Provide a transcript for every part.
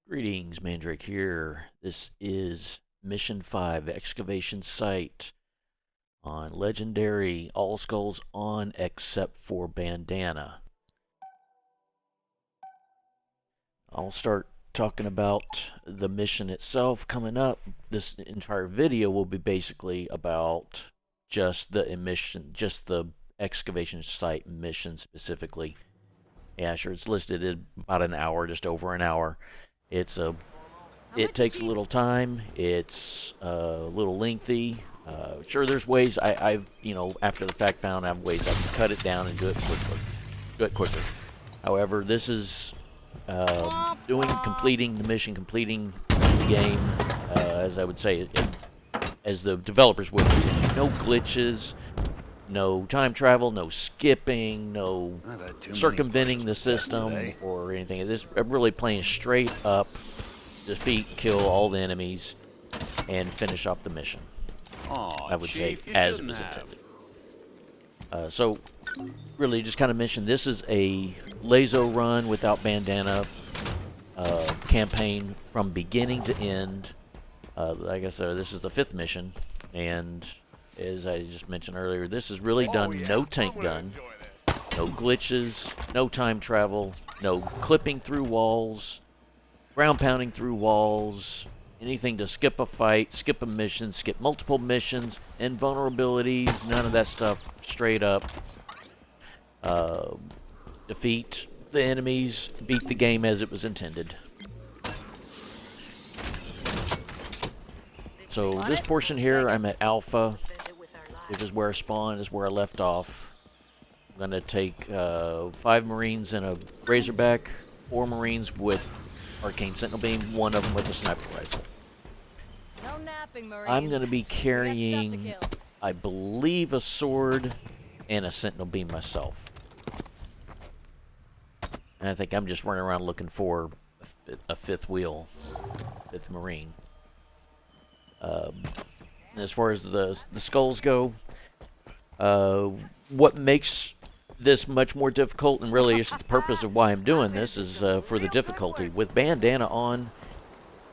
Greetings, Mandrake here. This is Mission 5, Excavation Site on Legendary, all skulls on except for Bandana. I'll start talking about the mission itself coming up. This entire video will be basically about just the mission, just the Excavation Site mission specifically. Yeah, sure, it's listed at about an hour, just over an hour. It takes a little time. It's a little lengthy. Sure, there's ways I've after the fact found I have ways I can cut it down and do it quicker. However, this is completing the mission, completing the game, as I would say, as the developers would. No glitches, no time travel, no skipping, no circumventing the system or anything. This really playing straight up, defeat, kill all the enemies, and finish off the mission. I would say as it was intended. So, really, just kind of mention this is a LASO run without Bandana campaign from beginning to end. Like I said, this is the 5th mission, and as I just mentioned earlier, this is really done no tank gun, no glitches, no time travel, no clipping through walls, ground pounding through walls, anything to skip a fight, skip a mission, skip multiple missions, invulnerabilities, none of that stuff. Straight up defeat the enemies, beat the game as it was intended. So this portion here, I'm at Alpha, which is where I spawned, is where I left off. I'm going to take 5 Marines and a Razorback, 4 Marines with Arcane Sentinel Beam, 1 of them with a Sniper Rifle. No napping, Marines. I'm going to be carrying, I believe, a sword and a Sentinel Beam myself. And I think I'm just running around looking for a 5th wheel, 5th Marine. As far as the skulls go, what makes this much more difficult, and really is the purpose of why I'm doing this, is for the difficulty. With Bandana on,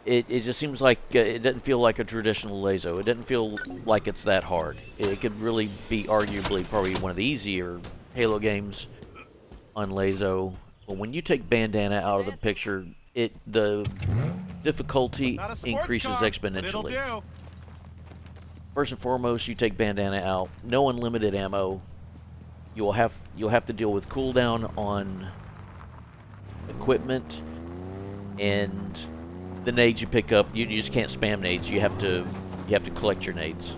it just seems like it doesn't feel like a traditional LASO. It doesn't feel like it's that hard. It could really be arguably probably one of the easier Halo games on LASO. But when you take Bandana out of the picture, the difficulty increases exponentially. First and foremost, you take Bandana out, no unlimited ammo. You'll have to deal with cooldown on equipment, and the nades you pick up, you just can't spam nades. You have to collect your nades.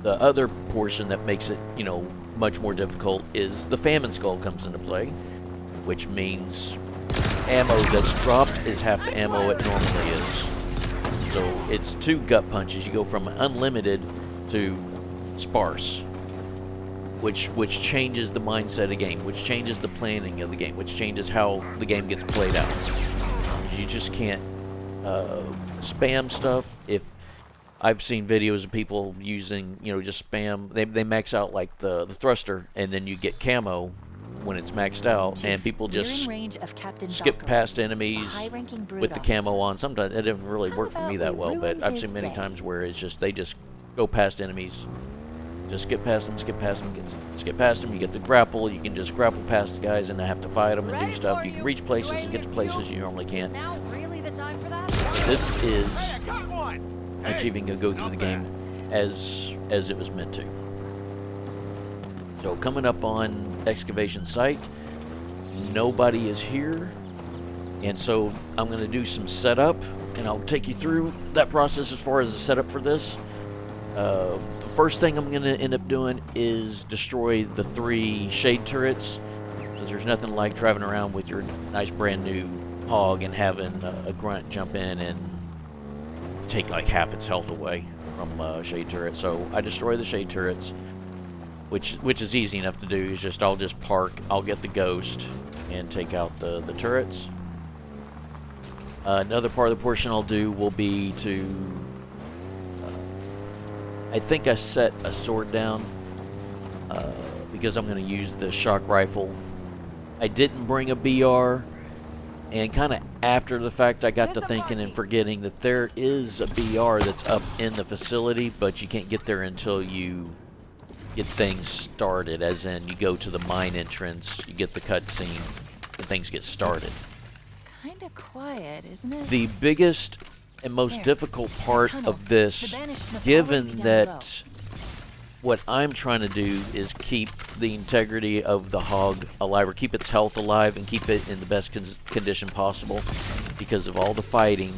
The other portion that makes it, much more difficult is the famine skull comes into play, which means ammo that's dropped is half the ammo it normally is. So it's 2 gut punches. You go from unlimited to sparse, which changes the mindset of the game, which changes the planning of the game, which changes how the game gets played out. You just can't spam stuff. If I've seen videos of people using, just spam, they max out like the thruster, and then you get camo when it's maxed out, and people just skip past enemies with the camo on. Sometimes it doesn't really work for me that well, but I've seen many times where it's just they just go past enemies, just skip past them, skip past them. You get the grapple. You can just grapple past the guys and not have to fight them and do stuff. You can reach places and get to places you normally can't. This is achieving a go through the game as it was meant to. So coming up on Excavation Site, nobody is here, and so I'm going to do some setup, and I'll take you through that process as far as the setup for this. The first thing I'm going to end up doing is destroy the 3 shade turrets, because there's nothing like driving around with your nice brand new hog and having a grunt jump in and take like half its health away from shade turrets. So I destroy the shade turrets, which is easy enough to do. Is just I'll just park, I'll get the ghost and take out the turrets. Another part of the portion I'll do will be to I think I set a sword down because I'm going to use the shock rifle. I didn't bring a BR And kind of after the fact, I got to thinking and forgetting that there is a BR that's up in the facility, but you can't get there until you get things started, as in you go to the mine entrance, you get the cutscene, and things get started. Kind of quiet, isn't it? The biggest and most difficult part of this, given that what I'm trying to do is keep the integrity of the hog alive, or keep its health alive and keep it in the best condition possible, because of all the fighting,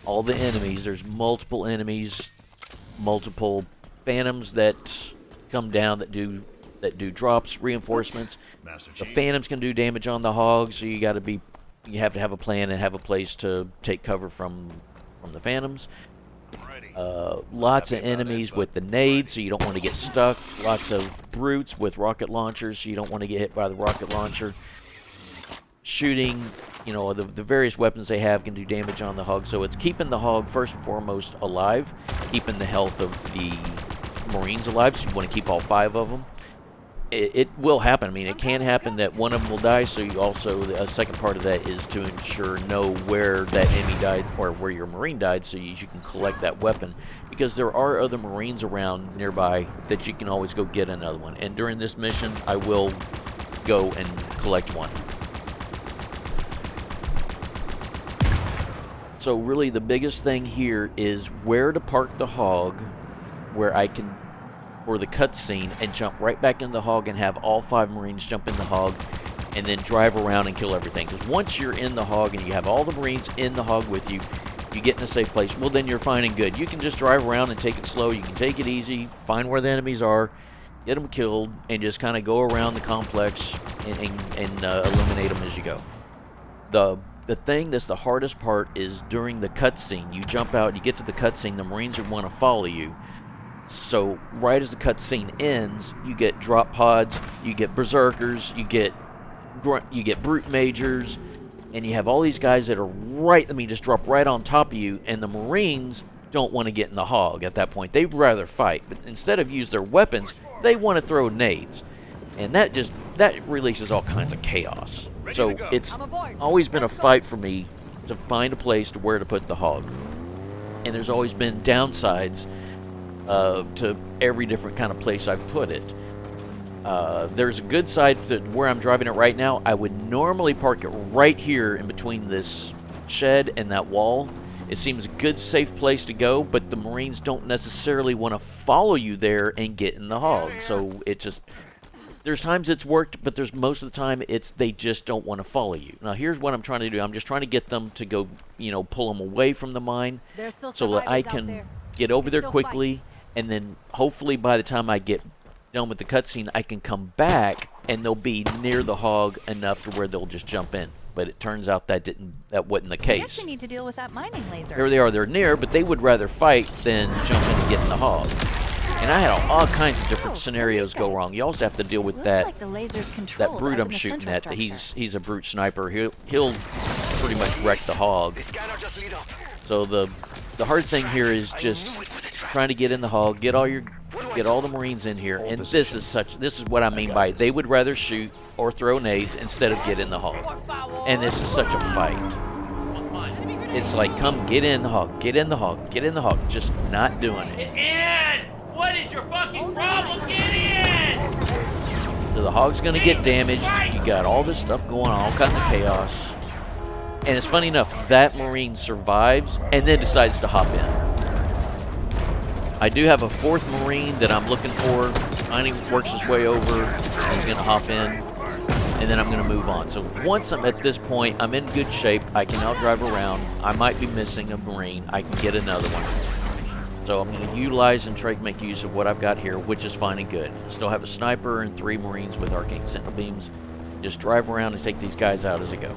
all the enemies. There's multiple enemies, multiple phantoms that come down that do drops, reinforcements. The phantoms can do damage on the hog, so you have to have a plan and have a place to take cover from the phantoms. Lots of enemies with the nades, so you don't want to get stuck. Lots of brutes with rocket launchers, so you don't want to get hit by the rocket launcher. Shooting, you know, the various weapons they have can do damage on the hog, so it's keeping the hog first and foremost alive, keeping the health of the Marines alive, so you want to keep all 5 of them. It will happen. I mean, it can happen that one of them will die, so you also, a second part of that is to know where that enemy died, or where your Marine died, so you can collect that weapon. Because there are other Marines around nearby that you can always go get another one. And during this mission, I will go and collect one. So really the biggest thing here is where to park the hog, where I can, for the cutscene, and jump right back in the hog and have all 5 Marines jump in the hog and then drive around and kill everything. Because once you're in the hog and you have all the Marines in the hog with you, you get in a safe place, well then you're fine and good. You can just drive around and take it slow, you can take it easy, find where the enemies are, get them killed, and just kind of go around the complex and eliminate them as you go. The thing that's the hardest part is during the cutscene. You jump out, you get to the cutscene, the Marines would want to follow you. So right as the cutscene ends, you get drop pods, you get berserkers, you get brute majors, and you have all these guys that are just drop right on top of you, and the Marines don't want to get in the hog at that point. They'd rather fight, but instead of use their weapons, they want to throw nades. And that releases all kinds of chaos. So it's always been a fight for me to find a place to where to put the hog. And there's always been downsides to every different kind of place I've put it. There's a good side to where I'm driving it right now. I would normally park it right here in between this shed and that wall. It seems a good, safe place to go, but the Marines don't necessarily want to follow you there and get in the hog. So it just... There's times it's worked, but there's most of the time they just don't want to follow you. Now here's what I'm trying to do. I'm just trying to get them to go, pull them away from the mine so that I can get over there quickly, and then hopefully by the time I get done with the cutscene, I can come back and they'll be near the hog enough to where they'll just jump in. But it turns out that wasn't the case. I guess we need to deal with that mining laser. Here they are. They're near, but they would rather fight than jump in and get in the hog. And I had all kinds of different scenarios go wrong. You also have to deal with that brute I'm shooting at. He's a brute sniper. He'll pretty much wreck the hog. So the hard thing here is just trying to get in the hog, get all the Marines in here. And this is what I mean by they would rather shoot or throw nades instead of get in the hog. And this is such a fight. It's like, come get in the hog, get in the hog, get in the hog. Just not doing it. What is your fucking problem? Get in! So the hog's gonna get damaged. You got all this stuff going on, all kinds of chaos. And it's funny enough, that Marine survives and then decides to hop in. I do have a 4th Marine that I'm looking for. Finally works his way over. He's gonna hop in, and then I'm gonna move on. So once I'm at this point, I'm in good shape. I can now drive around. I might be missing a Marine. I can get another one. So I'm going to utilize and try to make use of what I've got here, which is fine and good. Still have a sniper and 3 Marines with arcane sentinel beams. Just drive around and take these guys out as I go.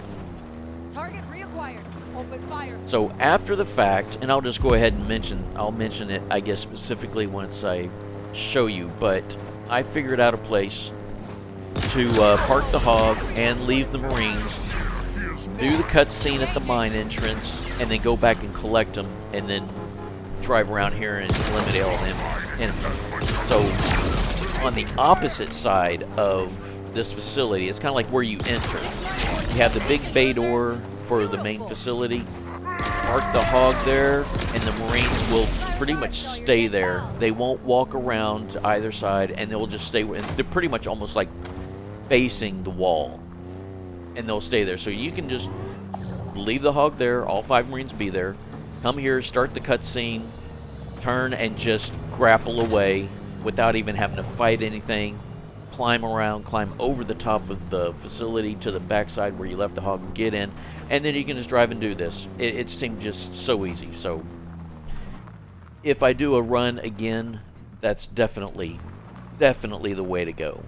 Target reacquired. Open fire. So after the fact, and I'll just go ahead and mention it, I guess, specifically once I show you, but I figured out a place to park the hog and leave the Marines, do the cutscene at the mine entrance, and then go back and collect them, and then drive around here and eliminate all the enemies. So on the opposite side of this facility, it's kind of like where you enter. You have the big bay door for the main facility, park the hog there, and the Marines will pretty much stay there. They won't walk around to either side, and they'll just stay. And they're pretty much almost like facing the wall, and they'll stay there. So you can just leave the hog there. All 5 Marines be there. Come here, start the cutscene, turn, and just grapple away without even having to fight anything. Climb around, climb over the top of the facility to the backside where you left the hog and get in, and then you can just drive and do this. It seemed just so easy. So if I do a run again, that's definitely the way to go.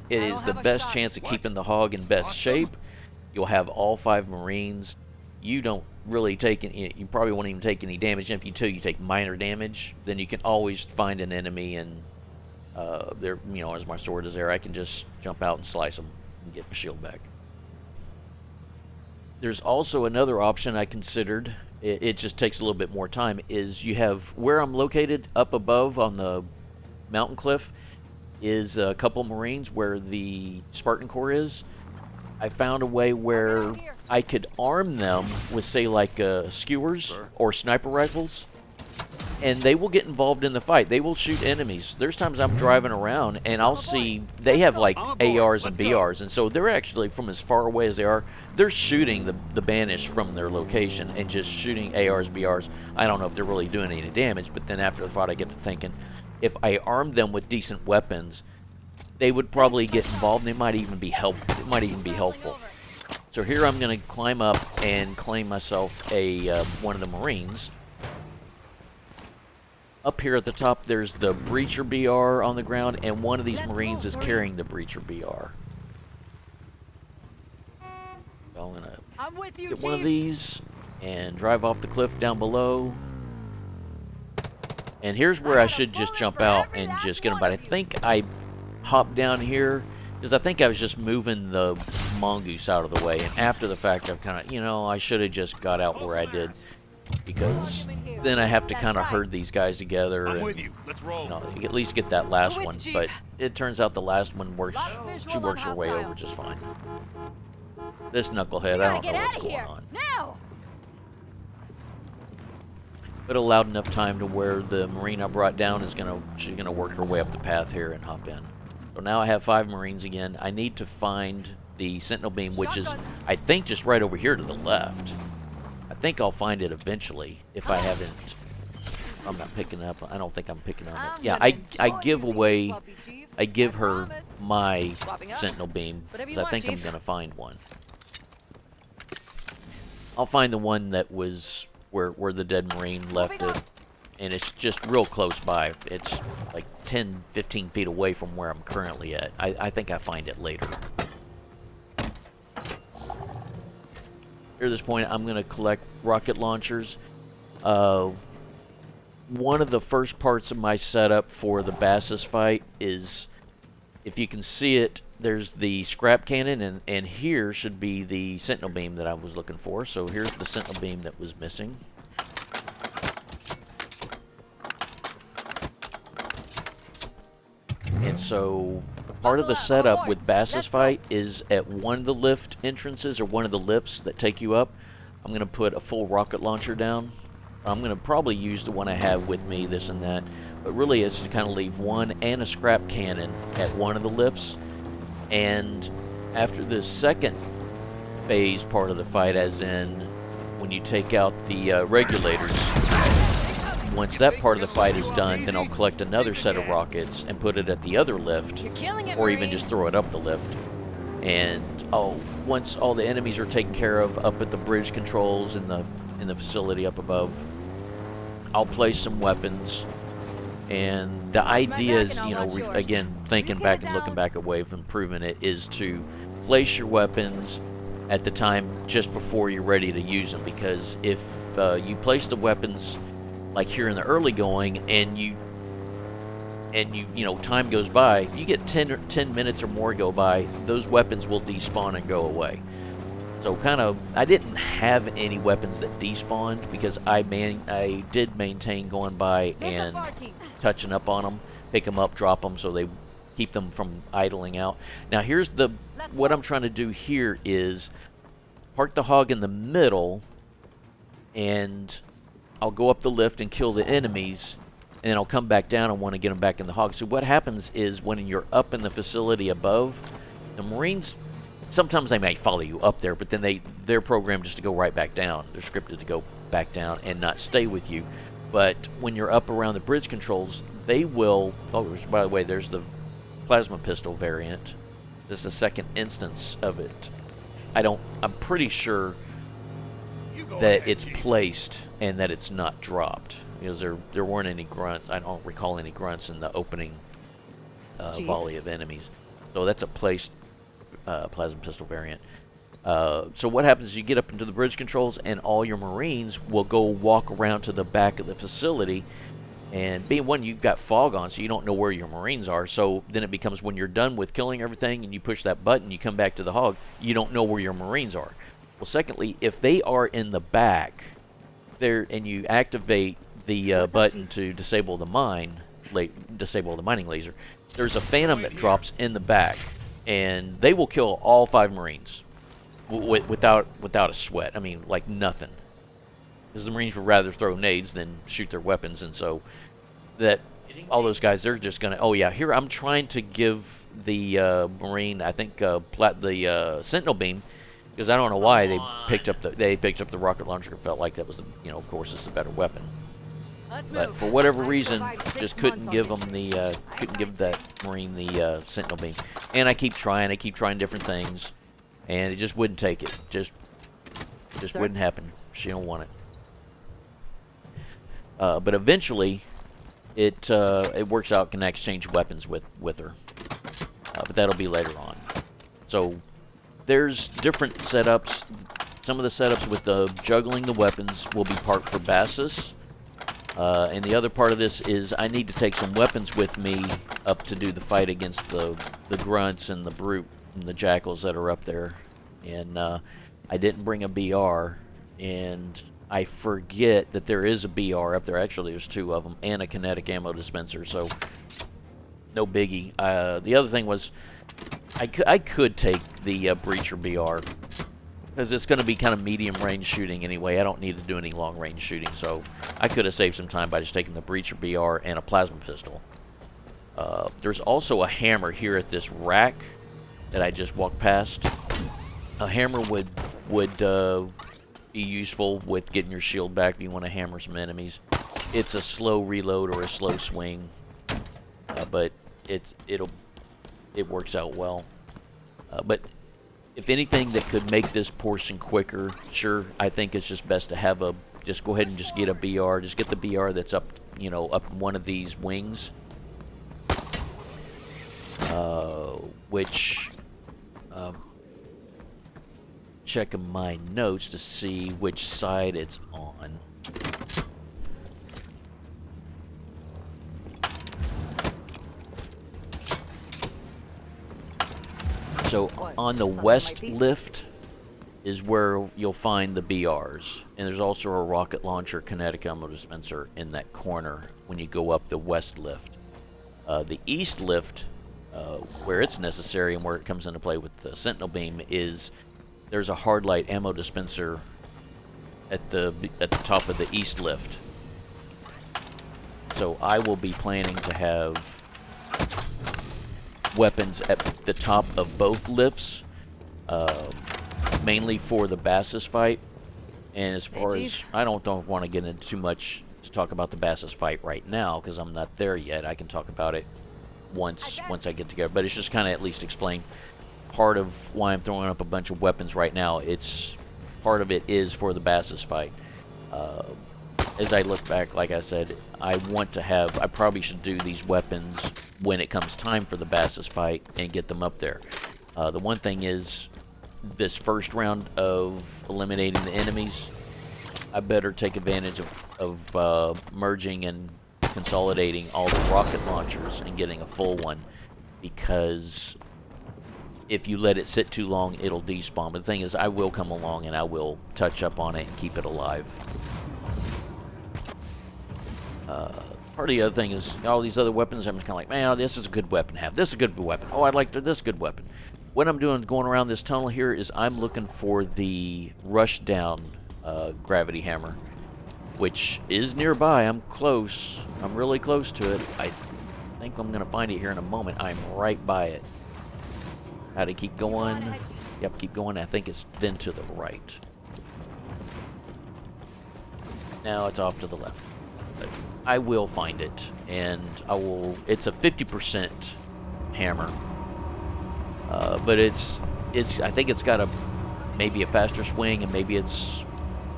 It is the best chance of keeping the hog in best shape. You'll have all 5 Marines. You don't really take any, you probably won't even take any damage. And if you take minor damage, then you can always find an enemy and there, you know, as my sword is there, I can just jump out and slice them and get my shield back. There's also another option I considered. It just takes a little bit more time. Is you have where I'm located up above on the mountain cliff is a couple Marines where the Spartan Corps is. I found a way where I could arm them with, say, like skewers or sniper rifles, and they will get involved in the fight. They will shoot enemies. There's times I'm driving around and I'll see they have like ARs and BRs, and so they're actually, from as far away as they are, they're shooting the Banished from their location and just shooting ARs, BRs. I don't know if they're really doing any damage, but then after the fight I get to thinking, if I armed them with decent weapons, they would probably get involved, and they might even be helpful. So here I'm going to climb up and claim myself a one of the Marines. Up here at the top, there's the Breacher BR on the ground, and one of these Marines is carrying the Breacher BR. So I'm going to get one of these and drive off the cliff down below. And here's where I should just jump out and just get them, but I think I hopped down here because I think I was just moving the mongoose out of the way, and after the fact I've kind of, you know, I should have just got out where I did, because then I have to kind of herd these guys together and, you know, at least get that last one. But it turns out the last one works. She works her way over just fine. This knucklehead, I don't know what's going on. But allowed enough time to where the Marine I brought down is she's gonna work her way up the path here and hop in. So now I have 5 Marines again. I need to find the Sentinel Beam, which is, I think, just right over here to the left. I think I'll find it eventually if I haven't. I'm not picking up. I don't think I'm picking on it. Yeah, I give her my Sentinel Beam because I think I'm gonna find one. I'll find the one that was where the dead Marine left it, and it's just real close by. It's like 10, 15 feet away from where I'm currently at. I think I find it later. Here at this point, I'm going to collect rocket launchers. One of the first parts of my setup for the Bassus fight is, if you can see it, there's the scrap cannon, and here should be the Sentinel Beam that I was looking for. So here's the Sentinel Beam that was missing. And so part of the setup with Bassus fight is at one of the lift entrances, or one of the lifts that take you up, I'm going to put a full rocket launcher down. I'm going to probably use the one I have with me, this and that, but really it's to kind of leave one and a scrap cannon at one of the lifts. And after the second phase part of the fight, as in when you take out the regulators, once that part of the fight is done, then I'll collect another set of rockets and put it at the other lift, or even just throw it up the lift. And once all the enemies are taken care of up at the bridge controls in the facility up above, I'll place some weapons. And the idea is, you know, again, thinking back and looking back at way of improving it, is to place your weapons at the time just before you're ready to use them. Because if you place the weapons like here in the early going, and you know, time goes by, you get 10 minutes or more go by, those weapons will despawn and go away. So I didn't have any weapons that despawned, because I did maintain going by and touching up on them, pick them up, drop them, so they keep them from idling out. Now here's what I'm trying to do here is, park the hog in the middle, and I'll go up the lift and kill the enemies, and then I'll come back down and want to get them back in the hog. So what happens is when you're up in the facility above, the Marines, sometimes they may follow you up there, but then they're programmed just to go right back down. They're scripted to go back down and not stay with you. But when you're up around the bridge controls, they will... Oh, by the way, there's the plasma pistol variant. This is the second instance of it. I'm pretty sure that it's placed and that it's not dropped, because there weren't any grunts. I don't recall any grunts in the opening volley of enemies. So that's a placed plasma pistol variant. So what happens is you get up into the bridge controls, and all your Marines will go walk around to the back of the facility. And being one, you've got fog on, so you don't know where your Marines are. So then it becomes, when you're done with killing everything and you push that button, you come back to the hog, you don't know where your Marines are. Well, secondly, if they are in the back there and you activate the button to disable the mining laser, there's a phantom that drops in the back, and they will kill all 5 Marines without a sweat. I mean, like nothing. Because the Marines would rather throw nades than shoot their weapons, and so that all those guys, they're just gonna, oh yeah, here I'm trying to give the Marine, I think the Sentinel beam, because I don't know why they picked up the rocket launcher. It felt like that was the, of course it's the better weapon. But for whatever reason, just couldn't give that Marine the Sentinel beam. And I keep trying different things, and it just wouldn't take it. Just wouldn't happen. She don't want it. But eventually, it works out. Can exchange weapons with her, but that'll be later on. So there's different setups. Some of the setups with the juggling the weapons will be part for Bassus, and the other part of this is I need to take some weapons with me up to do the fight against the grunts and the brute and the jackals that are up there. And I didn't bring a BR, and I forget that there is a BR up there. Actually, there's 2 of them, and a kinetic ammo dispenser, so no biggie. The other thing was, I could take the Breacher BR, because it's going to be kind of medium range shooting anyway. I don't need to do any long range shooting, so I could have saved some time by just taking the Breacher BR and a plasma pistol. There's also a hammer here at this rack that I just walked past. A hammer would be useful with getting your shield back if you want to hammer some enemies. It's a slow reload or a slow swing, but it works out well. But if anything that could make this portion quicker, sure, I think it's just best to have just go ahead and just get a BR. Just get the BR that's up, up one of these wings, which. Checking my notes to see which side it's on. So on the west lift is where you'll find the BRs, and there's also a rocket launcher kinetic ammo dispenser in that corner when you go up the west lift. The east lift, where it's necessary and where it comes into play with the Sentinel beam, is there's a hard light ammo dispenser at the top of the east lift. So I will be planning to have weapons at the top of both lifts, mainly for the Bassus fight. And as far as, I don't want to get into too much to talk about the Bassus fight right now, because I'm not there yet. I can talk about it once I get together, but it's just kind of at least explain part of why I'm throwing up a bunch of weapons right now. It's part of it is for the Bassus fight. As I look back, like I said, I probably should do these weapons when it comes time for the Bassus fight and get them up there. The one thing is, this first round of eliminating the enemies, I better take advantage of merging and consolidating all the rocket launchers and getting a full one, because if you let it sit too long, it'll despawn. But the thing is, I will come along and I will touch up on it and keep it alive. Part of the other thing is, all these other weapons, I'm just kind of like, man, this is a good weapon to have. This is a good weapon. Oh, I'd like this good weapon. what I'm doing going around this tunnel here is I'm looking for the rushdown gravity hammer, which is nearby. I'm close. I'm really close to it. I think I'm going to find it here in a moment. I'm right by it. How to keep going? Yep, keep going. I think it's then to the right. Now it's off to the left. But I will find it, and I will. It's a 50% hammer, but it's. I think it's got maybe a faster swing, and maybe it's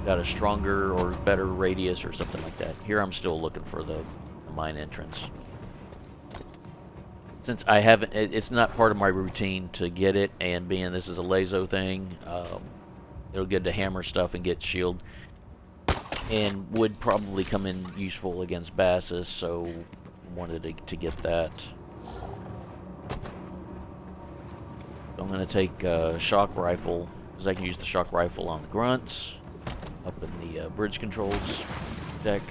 got a stronger or better radius or something like that. Here I'm still looking for the mine entrance. Since I haven't, it's not part of my routine to get it, and being this is a LASO thing, it'll get to hammer stuff and get shield, and would probably come in useful against Bassus, so wanted to get that. I'm going to take a shock rifle, because I can use the shock rifle on the grunts, up in the bridge controls deck.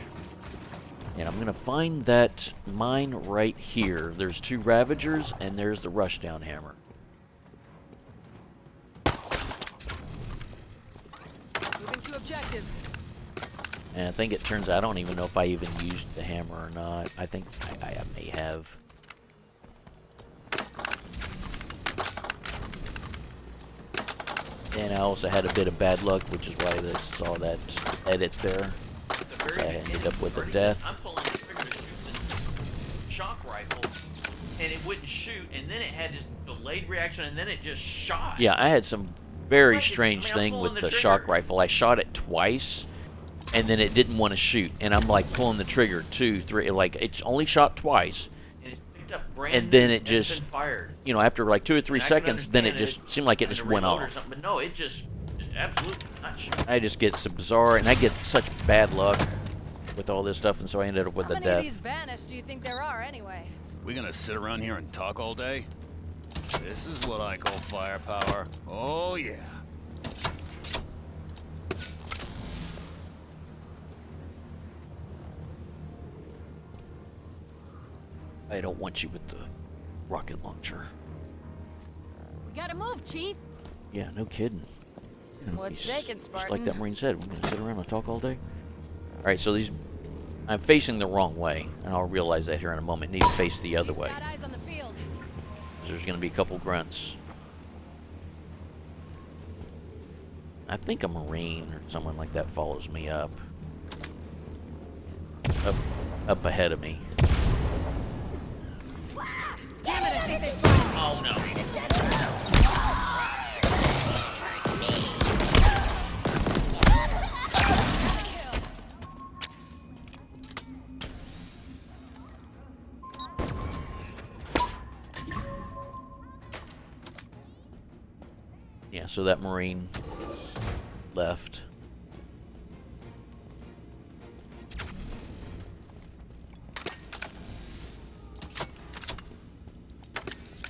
And I'm going to find that mine right here. There's 2 Ravagers, and there's the rushdown hammer. Moving to objective. And I think it turns out, I don't even know if I even used the hammer or not. I think I may have. And I also had a bit of bad luck, which is why I saw that edit there. So I ended up with a death. I'm pulling the trigger to shoot the shock rifle, and it wouldn't shoot, and then it had this delayed reaction, and then it just shot. Yeah, I had some very strange thing with the shock rifle. I shot it twice, and then it didn't want to shoot, and I'm like pulling the trigger 2, 3, like it's only shot twice, And it picked up brand and then new, it and just, it's been fired. you know, after like 2 or 3 And I can seconds, then it understand just seemed like it had just to went reload or off. something, But no, it just absolutely not shooting. I just get some bizarre, and I get such bad luck with all this stuff, and so I ended up with a How many death. of these Vanish do you think there are anyway? We gonna sit around here and talk all day? This is what I call firepower. Oh yeah. I don't want you with the rocket launcher. We gotta move, Chief. Yeah, no kidding. You know, What's shaking, just Spartan? like that Marine said, we're gonna sit around and talk all day. All right, so I'm facing the wrong way, and I'll realize that here in a moment. Need to face the other Chief's way. got eyes on the field. There's gonna be a couple grunts. I think a Marine or someone like that follows me up ahead of me. Damn it, I think they found Oh no. Yeah, so that Marine left.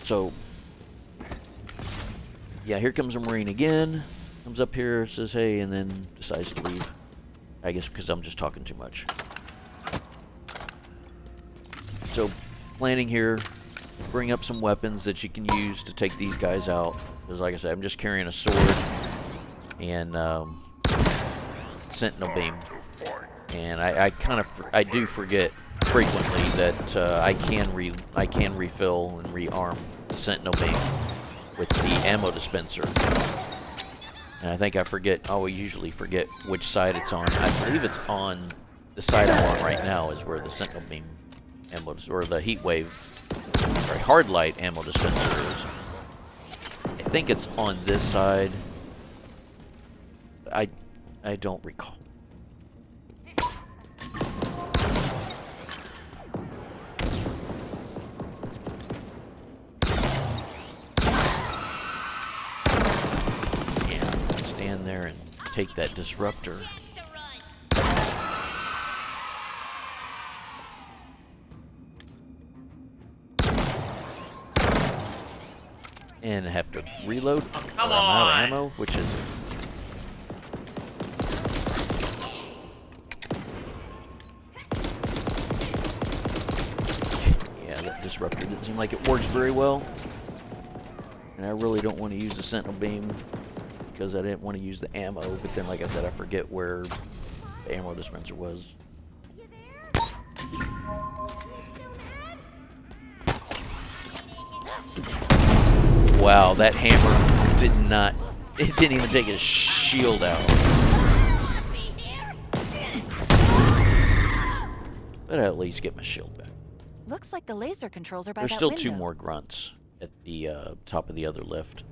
So, yeah, here comes a Marine again. Comes up here, says hey, and then decides to leave. I guess because I'm just talking too much. So, planning here, bring up some weapons that you can use to take these guys out. Because like I said, I'm just carrying a sword and sentinel beam. And I do forget frequently that I can refill and rearm the sentinel beam with the ammo dispenser. And I think I usually forget which side it's on. I believe it's on the side I'm on right now is where the sentinel beam ammo, or the heat wave, sorry, hard light ammo dispenser is. I think it's on this side. I don't recall. Yeah, stand there and take that disruptor. And have to reload. Oh, come or I'm out on. of ammo, which is. Yeah, that disruptor didn't seem like it works very well. And I really don't want to use the sentinel beam because I didn't want to use the ammo, but then like I said, I forget where the ammo dispenser was. You there? Wow, that hammer did not, it didn't even take his shield out. But I at least get my shield back. Looks like the laser controls are by There's that still window. 2 more grunts at the top of the other lift.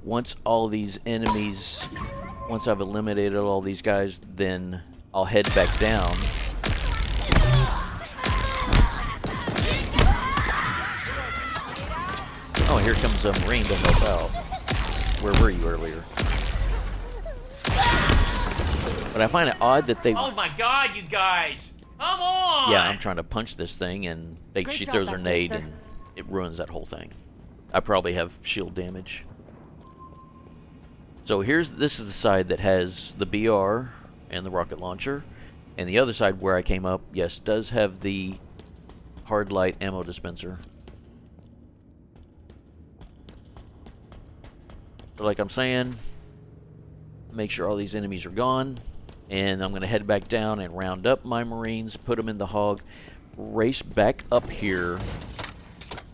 Once all these enemies, once I've eliminated all these guys, then I'll head back down. Oh, here comes a Marine to help out. Where were you earlier? But I find it odd that they... Oh my god, you guys! Come on! Yeah, I'm trying to punch this thing, and Great she job throws her back there, nade, sir. and it ruins that whole thing. I probably have shield damage. So this is the side that has the BR and the rocket launcher, and the other side where I came up, yes, does have the hard light ammo dispenser. So like I'm saying, make sure all these enemies are gone, and I'm going to head back down and round up my Marines, put them in the hog, race back up here,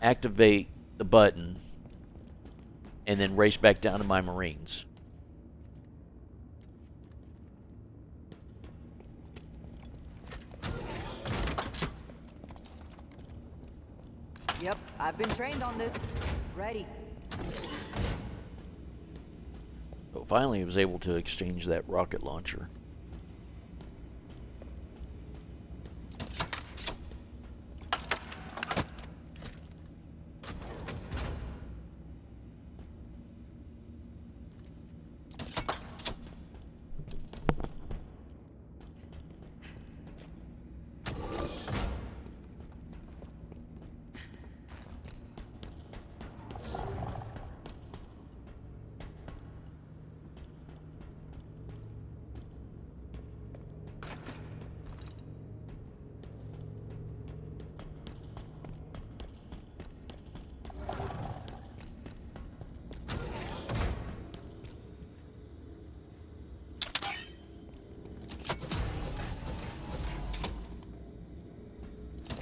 activate the button, and then race back down to my Marines. Yep, I've been trained on this. Ready. So finally I was able to exchange that rocket launcher.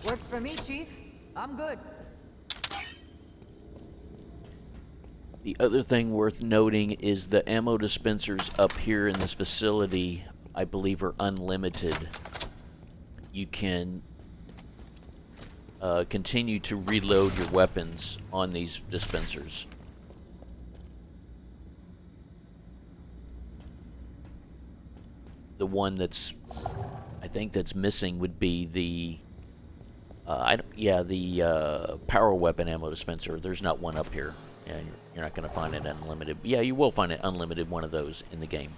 Works for me, Chief. I'm good. The other thing worth noting is the ammo dispensers up here in this facility, I believe, are unlimited. You can continue to reload your weapons on these dispensers. The one that's, I think that's missing would be the power weapon ammo dispenser. There's not one up here. Yeah, you're not going to find it unlimited. Yeah, you will find an unlimited one of those in the game.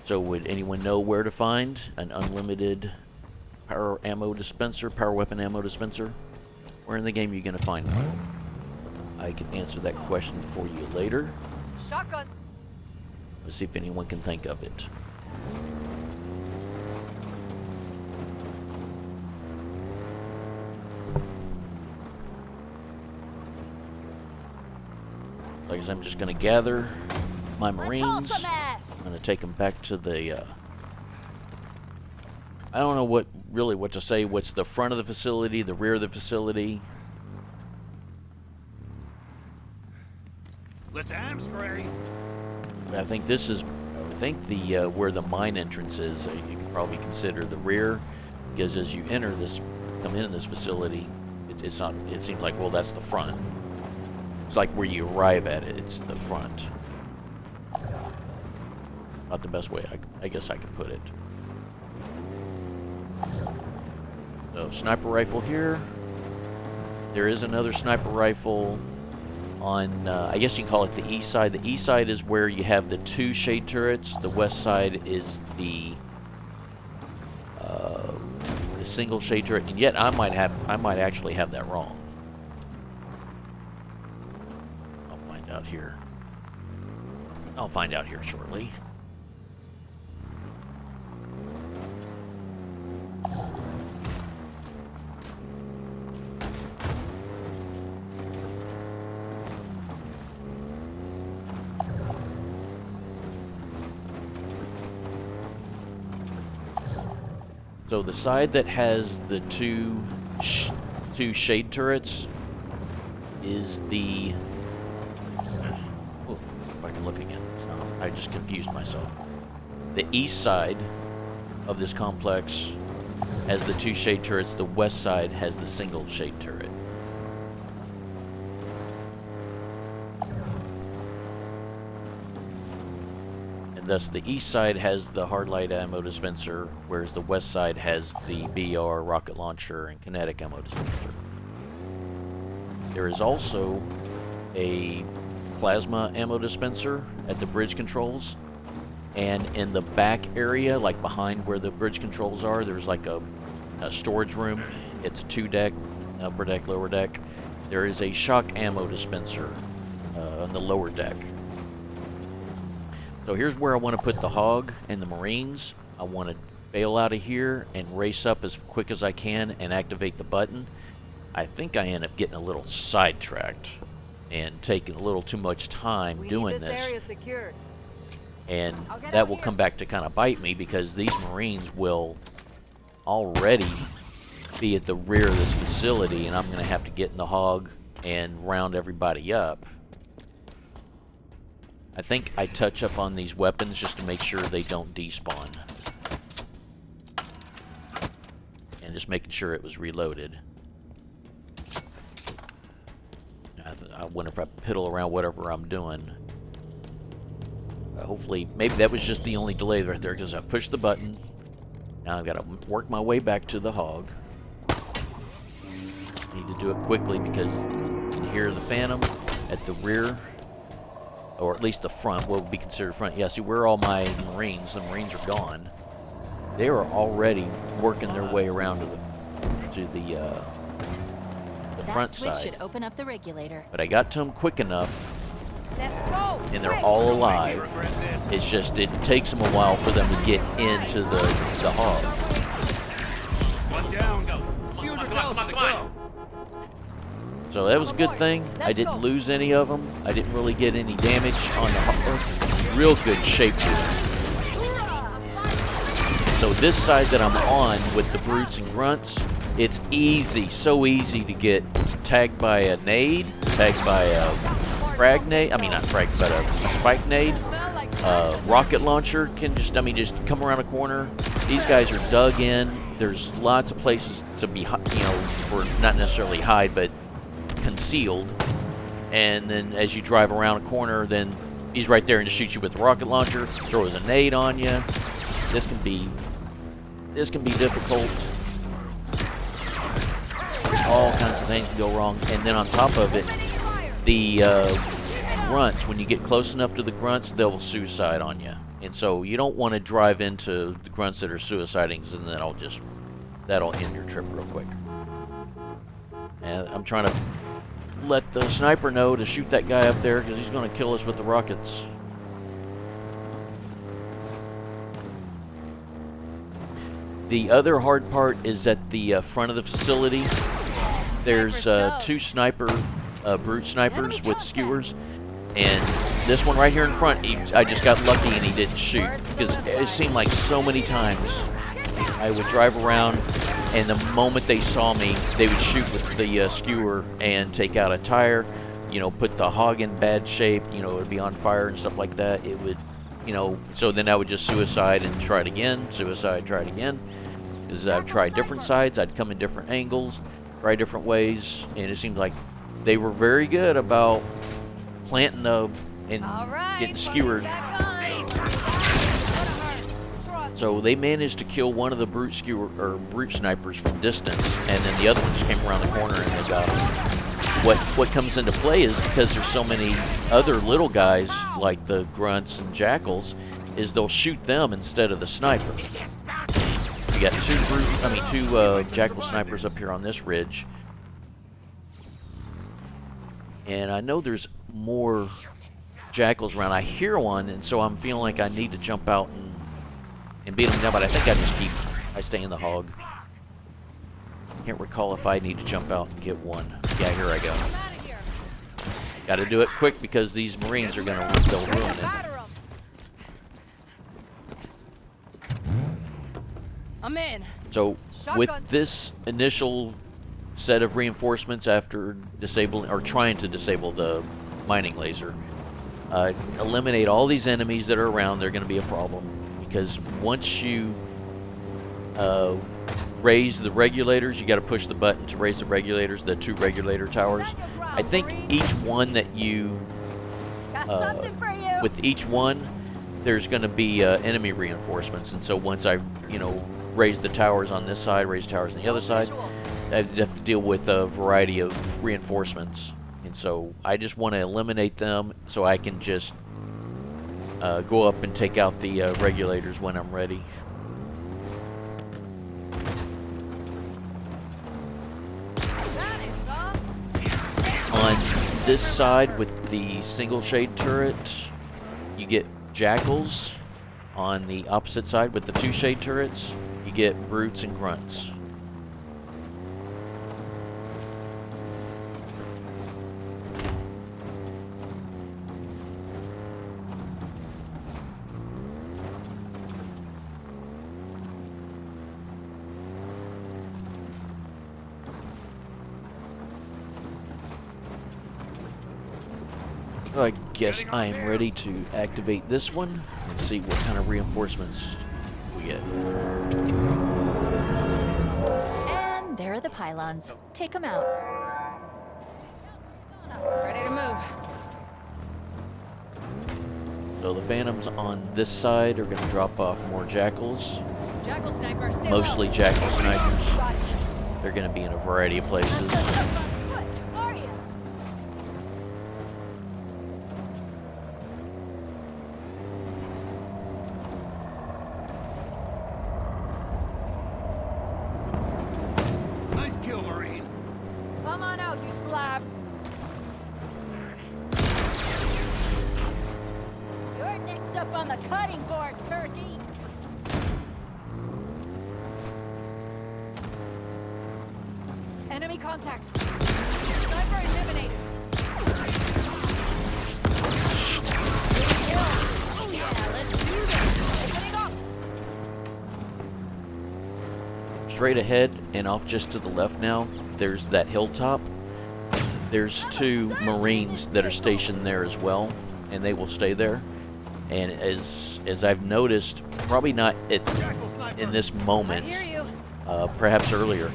So would anyone know where to find an unlimited power weapon ammo dispenser? Where in the game are you going to find one? I can answer that question for you later. Shotgun. Let's see if anyone can think of it. Like I said, I'm just going to gather my Marines. Let's haul some ass. I'm going to take them back to the... I don't know what to say. What's the front of the facility, the rear of the facility? Let's amscray. I think this is... I think the where the mine entrance is, you can probably consider the rear, because as you enter this, come in this facility, it's not. It seems like, well, that's the front. It's like where you arrive at it, it's the front. Not the best way, I guess I can put it. So, sniper rifle here. There is another sniper rifle on, I guess you can call it the east side. The east side is where you have the 2 shade turrets. The west side is the single shade turret. And yet, I might actually have that wrong. Out here. I'll find out here shortly. So the side that has the two shade turrets is the... Oh, if I can look again. No, I just confused myself. The east side of this complex has the two shade turrets. The west side has the single shade turret. And thus the east side has the hard light ammo dispenser, whereas the west side has the BR rocket launcher and kinetic ammo dispenser. There is also a plasma ammo dispenser at the bridge controls, and in the back area, like behind where the bridge controls are, there's like a storage room. It's a 2-deck, upper deck, lower deck. There is a shock ammo dispenser on the lower deck. So here's where I want to put the Hog and the Marines. I want to bail out of here and race up as quick as I can and activate the button. I think I end up getting a little sidetracked and taking a little too much time doing this. this. Area secured. And that will come back to kind of bite me, because these Marines will already be at the rear of this facility, and I'm going to have to get in the Hog and round everybody up. I think I touch up on these weapons just to make sure they don't despawn. And just making sure it was reloaded. I wonder if I piddle around whatever I'm doing. Hopefully, maybe that was just the only delay right there, because I pushed the button. Now I've got to work my way back to the Hog. Need to do it quickly because you can hear the Phantom at the rear, or at least the front, what would be considered front. Yeah, see, where are all my Marines? The Marines are gone. They are already working their way around to the front That switch side. should open up the regulator. But I got to them quick enough, Let's go. and they're all alive. It's just, it takes them a while for them to get into the Hog. One down. Go. Come on. So that was a good thing. I didn't lose any of them. I didn't really get any damage on the Hog. Real good shape to it. So this side that I'm on with the brutes and grunts, it's easy, so easy to get tagged by a nade, tagged by a frag nade. I mean, not frag, but a spike nade. Rocket launcher can just come around a corner. These guys are dug in. There's lots of places to be, or not necessarily hide, but concealed. And then as you drive around a corner, then he's right there and just shoots you with the rocket launcher, throws a nade on you. This can be difficult. All kinds of things can go wrong. And then on top of it, the grunts, when you get close enough to the grunts, they'll suicide on you. And so you don't want to drive into the grunts that are suiciding, and then that'll end your trip real quick. And I'm trying to let the sniper know to shoot that guy up there, because he's going to kill us with the rockets. The other hard part is at the front of the facility. There's two brute snipers with skewers, and this one right here in front, I just got lucky and he didn't shoot, because it seemed like so many times I would drive around, and the moment they saw me, they would shoot with the skewer and take out a tire, put the Hog in bad shape, it would be on fire and stuff like that. It would, so then I would just suicide and try it again, suicide, try it again. Because I've tried different sides, I'd come in different angles, try different ways, and it seemed like they were very good about planting and getting skewered. So they managed to kill one of the brute snipers from distance, and then the other one just came around the corner and they got him. What comes into play is, because there's so many other little guys like the grunts and jackals, is they'll shoot them instead of the sniper. You got two jackal snipers up here on this ridge, and I know there's more jackals around. I hear one, and so I'm feeling like I need to jump out and beat them down, but I think I stay in the Hog. Can't recall if I need to jump out and get one. Yeah, here I go. Got to do it quick, because these Marines are they'll ruin it. I'm in. So with Shotgun. this initial set of reinforcements after disabling or trying to disable the mining laser, eliminate all these enemies that are around. They're going to be a problem because once you raise the regulators, you got to push the button to raise the regulators, the 2 regulator towers. I think each one that you Got something for you. with each one, there's going to be enemy reinforcements, and so once I, raise the towers on this side, raise towers on the other side, I have to deal with a variety of reinforcements, and so I just want to eliminate them so I can just go up and take out the regulators when I'm ready. On this side with the single shade turret, you get jackals. On the opposite side with the 2 shade turrets, you get brutes and grunts. I guess I am ready to activate this one and see what kind of reinforcements we get. And there are the pylons. Take them out. Ready to move. So the phantoms on this side are going to drop off more jackals, Jackal sniper, stay mostly low. jackal snipers. Got it. They're going to be in a variety of places. Are you? Nice kill, Marine. Come on out, you slabs. Your neck's up on the cutting board, turkey. Enemy contacts. Sniper eliminated. Oh yeah, let's do this. Opening up. Straight ahead and off just to the left now, there's that hilltop. There's 2 Marines that are stationed there as well, and they will stay there. And as I've noticed, probably not in this I moment, hear you. perhaps earlier,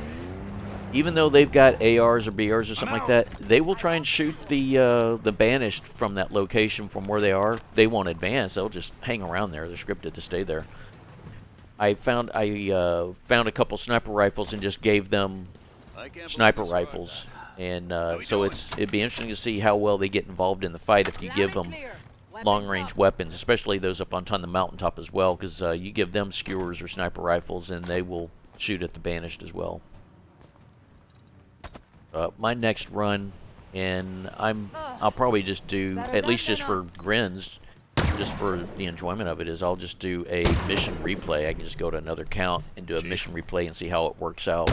even though they've got ARs or BRs or something like that, they will try and shoot the banished from that location from where they are. They won't advance. They'll just hang around there. They're scripted to stay there. I found a couple sniper rifles and just gave them sniper rifles, and so it'd be interesting to see how well they get involved in the fight if you give them long-range weapons, especially those up on the mountaintop as well, because you give them skewers or sniper rifles and they will shoot at the banished as well. My next run, and I'll probably just do, at least just for grins, just for the enjoyment of it, is I'll just do a mission replay. I can just go to another count and do a mission replay and see how it works out.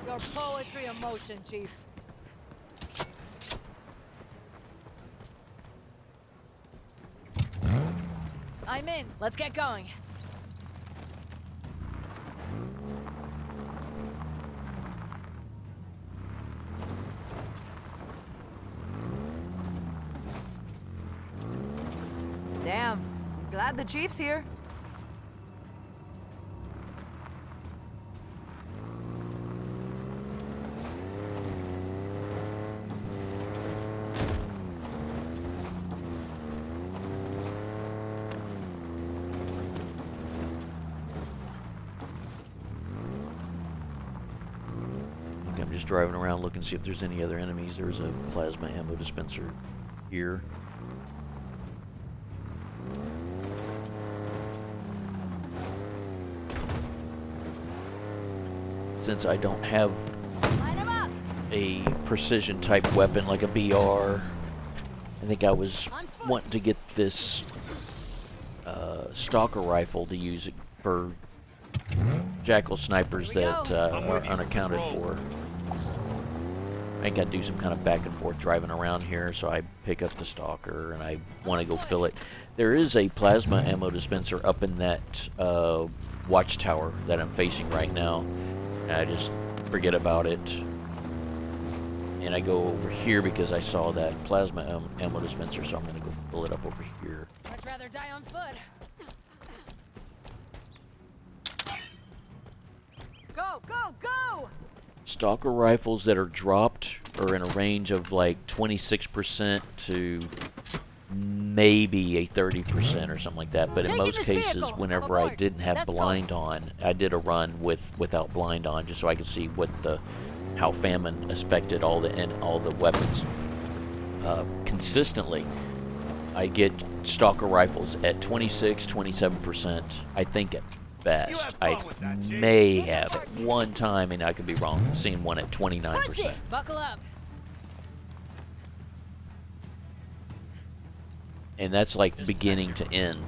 Your poetry in motion, Chief. I'm in. Let's get going. Damn. I'm glad the Chief's here. I'm just driving around looking to see if there's any other enemies. There's a plasma ammo dispenser here. Since I don't have Line 'em up. a precision type weapon like a BR, I think I was wanting to get this stalker rifle to use it for jackal snipers Here we that go. are unaccounted for. I got to do some kind of back and forth driving around here, so I pick up the stalker and I want to go fill it. There is a plasma ammo dispenser up in that watchtower that I'm facing right now. And I just forget about it. And I go over here because I saw that plasma ammo dispenser, so I'm going to go fill it up over here. Much rather die on foot. Go, go, go! Stalker rifles that are dropped are in a range of like 26% to maybe a 30% or something like that. But in most cases, whenever I didn't have blind on, I did a run without blind on, just so I could see how famine affected all the weapons. Consistently, I get stalker rifles at 26, 27%. I think at best. I may have at one time, and I could be wrong, seen one at 29%. Buckle up. And that's like beginning to end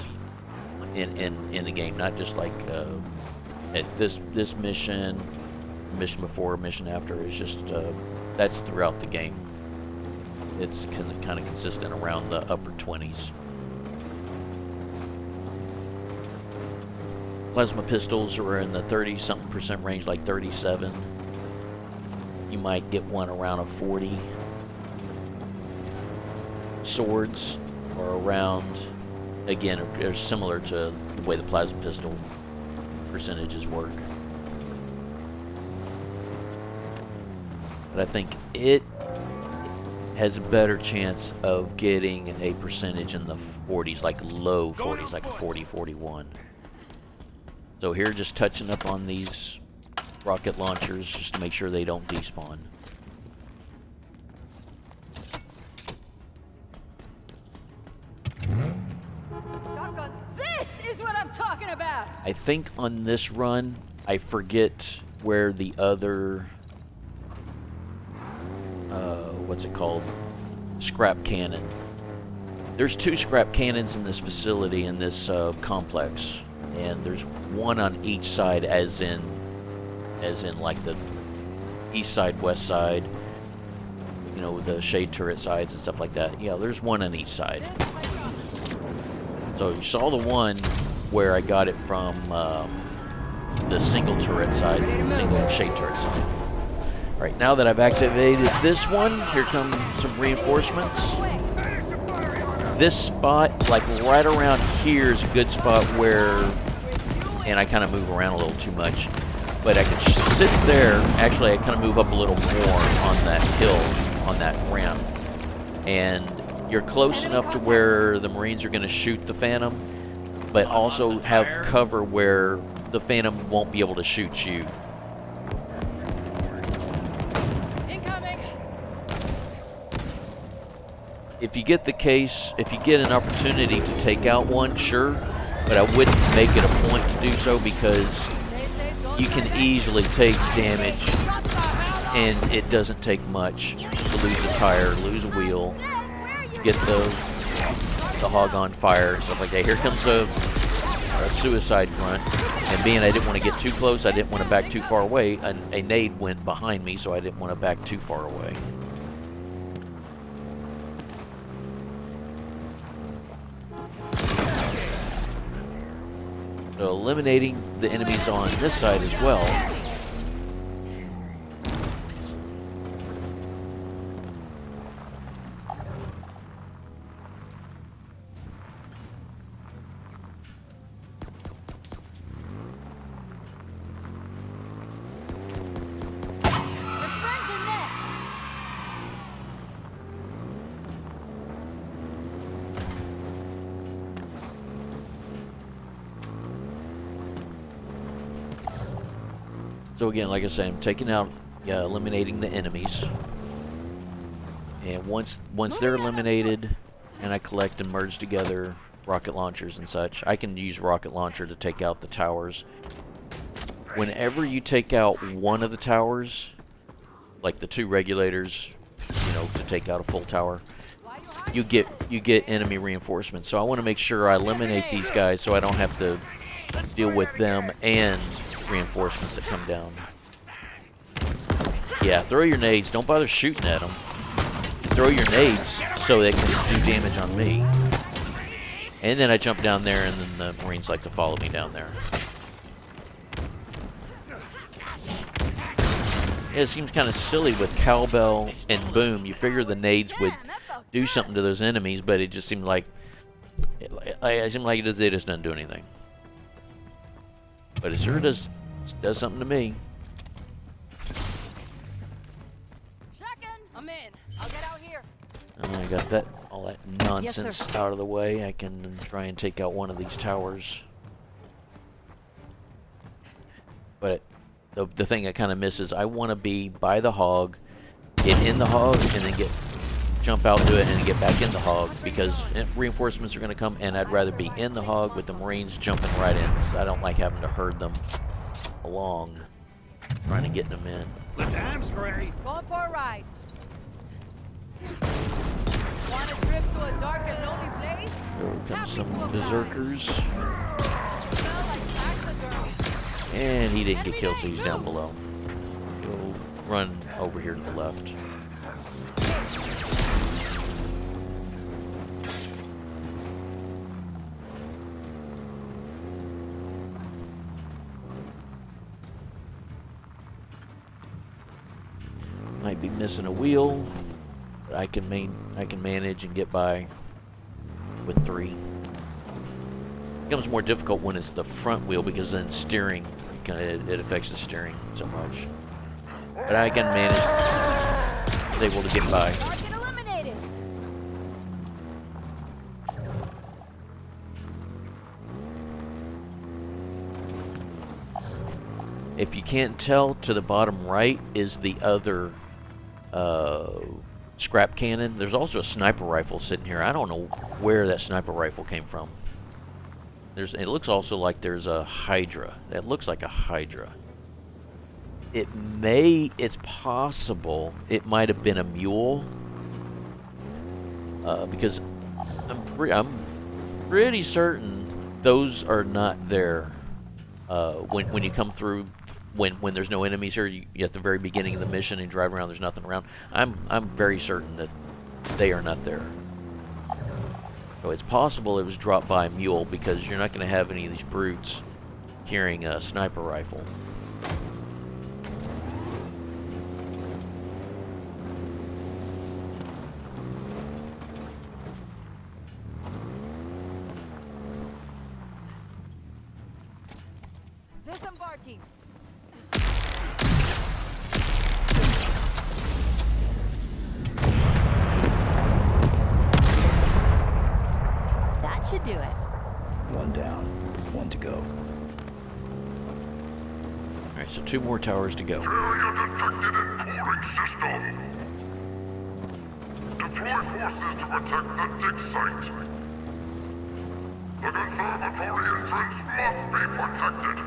in the game, not just like at this mission before, mission after. It's just that's throughout the game. It's kind of consistent around the upper 20s. Plasma pistols are in the 30-something% range, like 37. You might get one around a 40. Swords are around, again, are similar to the way the plasma pistol percentages work. But I think it has a better chance of getting a percentage in the 40s, like low 40s, like a 40, 41. So here, just touching up on these rocket launchers just to make sure they don't despawn. Shotgun. This is what I'm talking about! I think on this run, I forget where the other, what's it called? Scrap cannon. There's 2 scrap cannons in this facility, in this complex. And there's one on each side, as in like the east side, west side, you know, the shade turret sides and stuff like that. Yeah, there's one on each side. So you saw the one where I got it from the single turret side, single shade turret side. All right, now that I've activated this one, here come some reinforcements. This spot, like right around here, is a good spot where, and I kind of move around a little too much, but I can sit there. Actually, I kind of move up a little more on that hill, on that ramp, and you're close enough to where the Marines are going to shoot the Phantom, but also have cover where the Phantom won't be able to shoot you. If you get an opportunity to take out one, sure, but I wouldn't make it a point to do so, because you can easily take damage, and it doesn't take much to lose a tire, lose a wheel, get the hog on fire, and stuff like that. Here comes a suicide grunt, and being I didn't want to get too close, I didn't want to back too far away, a nade went behind me, so I didn't want to back too far away. So eliminating the enemies on this side as well. So again, like I said, I'm taking out, eliminating the enemies. And once they're eliminated, and I collect and merge together rocket launchers and such, I can use rocket launcher to take out the towers. Whenever you take out one of the towers, like the 2 regulators, you know, to take out a full tower, you get enemy reinforcements. So I want to make sure I eliminate these guys so I don't have to deal with them and reinforcements that come down. Yeah, throw your nades. Don't bother shooting at them. Throw your nades so they can do damage on me. And then I jump down there, and then the Marines like to follow me down there. Yeah, it seems kind of silly with cowbell and boom. You figure the nades would do something to those enemies, but it just seemed like it seemed like they just didn't do anything. But it sure does something to me. Shotgun, I'm in. I'll get out here. I got all that nonsense out of the way. I can try and take out one of these towers. But the thing I kind of miss is I want to be by the hog, get in the hog, and then jump out to it and get back in the hog, because reinforcements are going to come, and I'd rather be in the hog with the Marines jumping right in. So I don't like having to herd them along, trying to get them in. Let's hamstring. Going for a ride. Want a trip to a dark and lonely place? There comes some berserkers. Smell like taxidermy. And he didn't get killed, so he's down below. He'll run over here to the left. Might be missing a wheel, but I can manage and get by with 3. It becomes more difficult when it's the front wheel, because then steering, it affects the steering so much. But I can manage. I was able to get by. Target eliminated. If you can't tell, to the bottom right is the other scrap cannon. There's also a sniper rifle sitting here. I don't know where that sniper rifle came from. It looks also like there's a Hydra. That looks like a Hydra. It's possible it might have been a mule, because I'm pretty certain those are not there when you come through. When there's no enemies here, you at the very beginning of the mission and drive around, there's nothing around. I'm very certain that they are not there. So it's possible it was dropped by a mule, because you're not going to have any of these brutes carrying a sniper rifle. Disembarking. That should do it. One down, one to go. Alright, so 2 more towers to go. Deploy forces to protect the dig site. The conservatory entrance must be protected.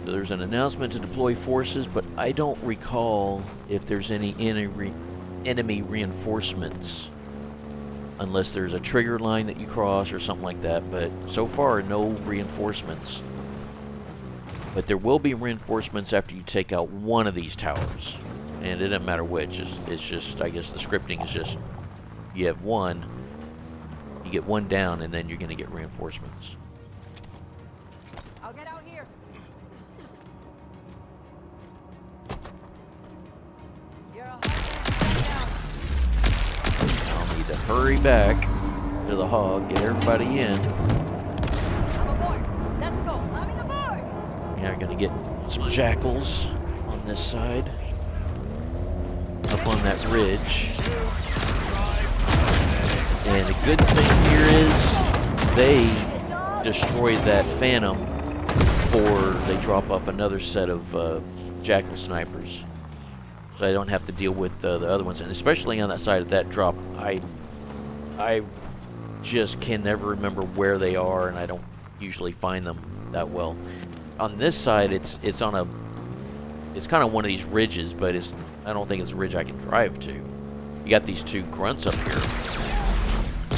So there's an announcement to deploy forces, but I don't recall if there's any enemy reinforcements, unless there's a trigger line that you cross or something like that. But so far, no reinforcements. But there will be reinforcements after you take out one of these towers, and it doesn't matter which. It's just, I guess the scripting is just, you have one, you get one down, and then you're going to get reinforcements. I'll get out here. You're 100 down. I'll need to hurry back to the hog, get everybody in. I'm aboard. Let's go. I'm aboard. You're going to get some jackals on this side, up on that ridge. And the good thing here is they destroy that Phantom before they drop off another set of jackal snipers. So I don't have to deal with the other ones. And especially on that side of that drop, I just can never remember where they are, and I don't usually find them that well. On this side, it's kind of one of these ridges, but I don't think it's a ridge I can drive to. You got these 2 grunts up here.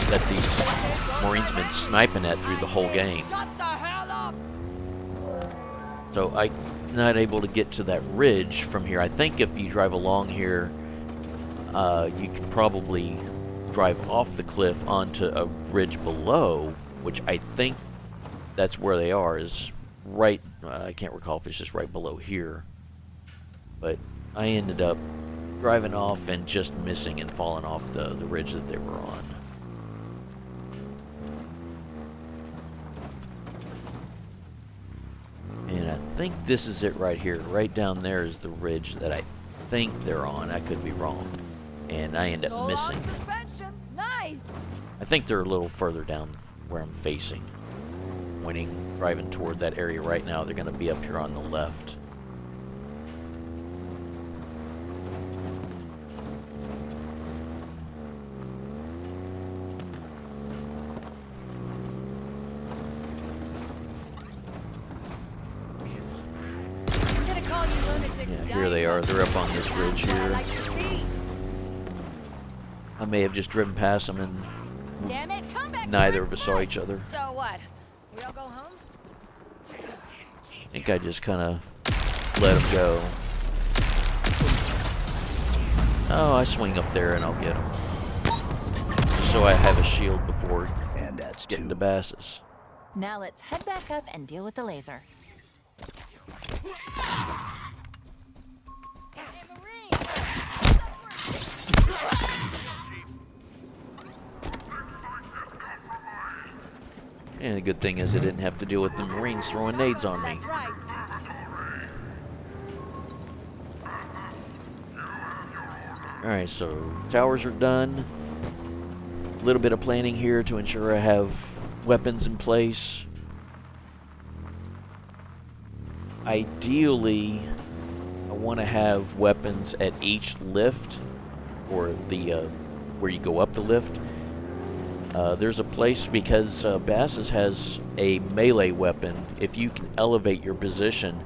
that these Marines been sniping at through the whole game. So I'm not able to get to that ridge from here. I think if you drive along here, you can probably drive off the cliff onto a ridge below, which I think that's where they are, is right, I can't recall if it's just right below here. But I ended up driving off and just missing and falling off the ridge that they were on. And I think this is it right here. Right down there is the ridge that I think they're on. I could be wrong. And I end up missing. Nice. I think they're a little further down where I'm facing. Driving toward that area right now. They're going to be up here on the left. Yeah, here they are. They're up on this ridge here. I may have just driven past them and Damn it, come back. neither of us saw each other. So what? We all go home? I think I just kind of let them go. Oh, I swing up there and I'll get them. So I have a shield before And that's getting to two. Bassus. Now let's head back up and deal with the laser. And the good thing is I didn't have to deal with the Marines throwing nades on me. That's right. Alright, so towers are done. A little bit of planning here to ensure I have weapons in place. Ideally, I want to have weapons at each lift, or the where you go up the lift. There's a place, because Bassus has a melee weapon. If you can elevate your position,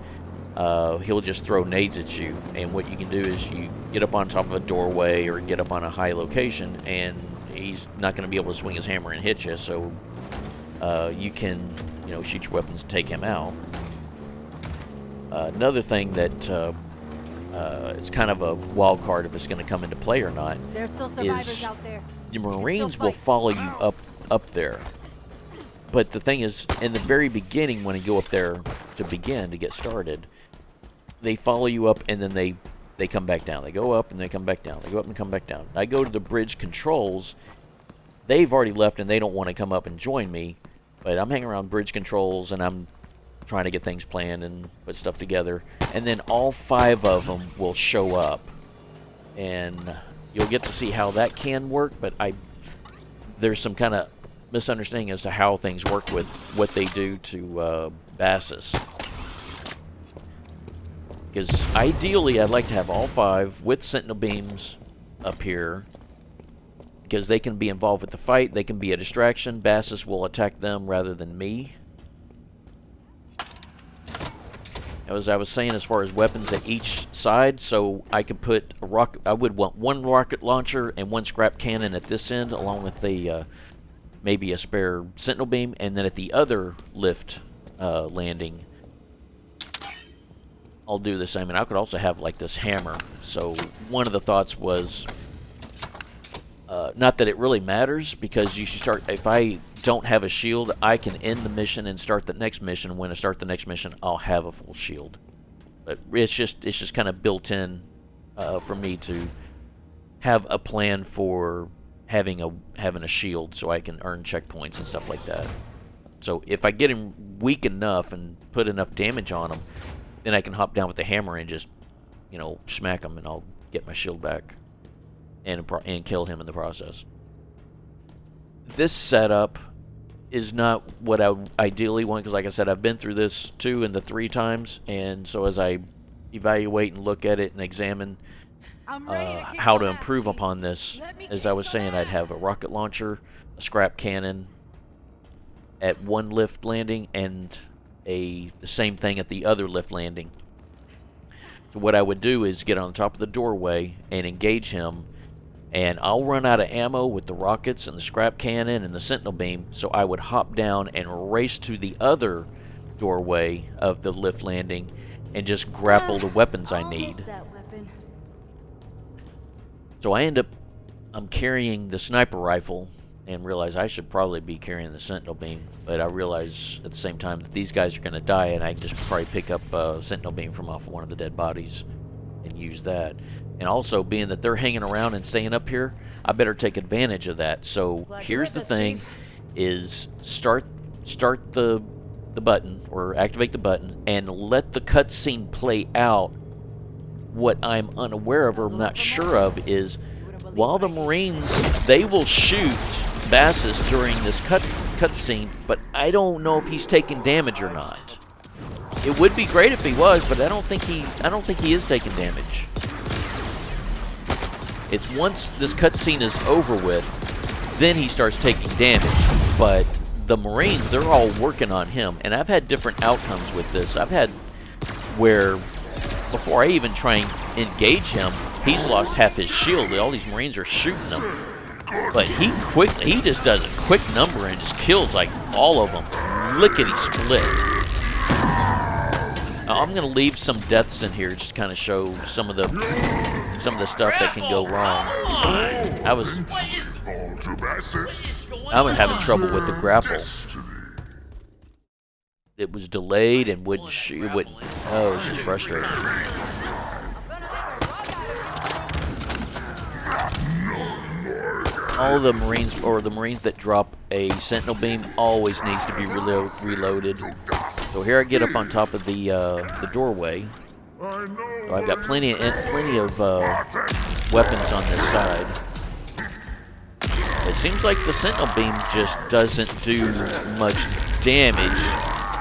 he'll just throw nades at you. And what you can do is you get up on top of a doorway or get up on a high location, and he's not going to be able to swing his hammer and hit you. So you can, shoot your weapons and take him out. Another thing that it's kind of a wild card if it's going to come into play or not. There's still survivors is out there. your Marines will follow you up there. But the thing is, in the very beginning, when you go up there to get started, they follow you up and then they come back down. They go up and they come back down. They go up and come back down. I go to the bridge controls. They've already left and they don't want to come up and join me. But I'm hanging around bridge controls and I'm trying to get things planned and put stuff together. And then all 5 of them will show up. And you'll get to see how that can work, but there's some kind of misunderstanding as to how things work with what they do to Bassus. Because ideally, I'd like to have all 5 with sentinel beams up here, because they can be involved with the fight. They can be a distraction. Bassus will attack them rather than me. As I was saying, as far as weapons at each side, so I could put a rocket. I would want 1 rocket launcher and 1 scrap cannon at this end, along with a maybe a spare sentinel beam, and then at the other lift landing, I'll do the same. And I could also have like this hammer. So one of the thoughts was, not that it really matters, because you should start. If I don't have a shield, I can end the mission and start the next mission. When I start the next mission, I'll have a full shield. But it's just kind of built in for me to have a plan for having a shield, so I can earn checkpoints and stuff like that. So if I get him weak enough and put enough damage on him, then I can hop down with the hammer and just, smack him, and I'll get my shield back and kill him in the process. This setup is not what I ideally want, because like I said, I've been through this 2 and 3 times, and so as I evaluate and look at it and examine how to improve upon this, as I was saying, I'd have a rocket launcher, a scrap cannon at 1 lift landing, and the same thing at the other lift landing. So what I would do is get on top of the doorway and engage him, And I'll run out of ammo with the rockets and the scrap cannon and the sentinel beam, so I would hop down and race to the other doorway of the lift landing and just grapple the weapons I need. That weapon. So I'm carrying the sniper rifle and realize I should probably be carrying the sentinel beam, but I realize at the same time that these guys are going to die, and I can just probably pick up a sentinel beam from off one of the dead bodies and use that. And also, being that they're hanging around and staying up here, I better take advantage of that. So here's the thing, is start the button, or activate the button, and let the cutscene play out. What I'm unaware of, or I'm not sure of, is while the Marines, they will shoot Bassus during this cutscene, but I don't know if he's taking damage or not. It would be great if he was, but I don't think he is taking damage. It's once this cutscene is over with, then he starts taking damage. But the Marines, they're all working on him, and I've had different outcomes with this. I've had where before I even try and engage him, he's lost half his shield. All these Marines are shooting him, but he just does a quick number and just kills like all of them, lickety split. I'm gonna leave some deaths in here, just kind of show some of the stuff that can go wrong. I'm having trouble with the grapple. It was delayed and wouldn't shoot. Oh, it's just frustrating. All the Marines, or the Marines that drop a sentinel beam, always needs to be reloaded. So here I get up on top of the doorway. So I've got plenty of weapons on this side. It seems like the sentinel beam just doesn't do much damage.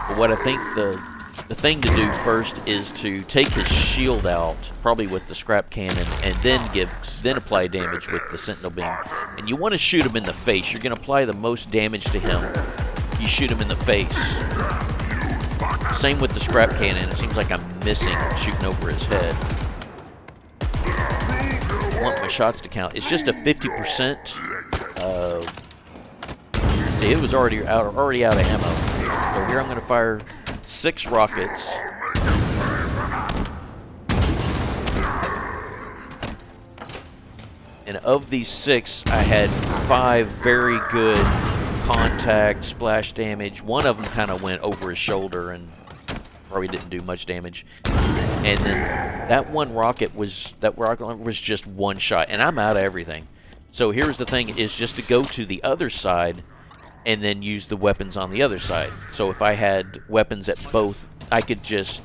But what I think the thing to do first is to take his shield out, probably with the scrap cannon, and then apply damage with the sentinel beam. And you want to shoot him in the face. You're going to apply the most damage to him. You shoot him in the face. Same with the scrap cannon. It seems like I'm missing shooting over his head. I want my shots to count. It's just a 50%. It was already out of ammo. So here I'm going to fire 6 rockets. And of these 6, I had 5 very good contact, splash damage. One of them kind of went over his shoulder and probably didn't do much damage. And then that rocket was just one shot, and I'm out of everything. So here's the thing, is just to go to the other side and then use the weapons on the other side. So if I had weapons at both, I could just,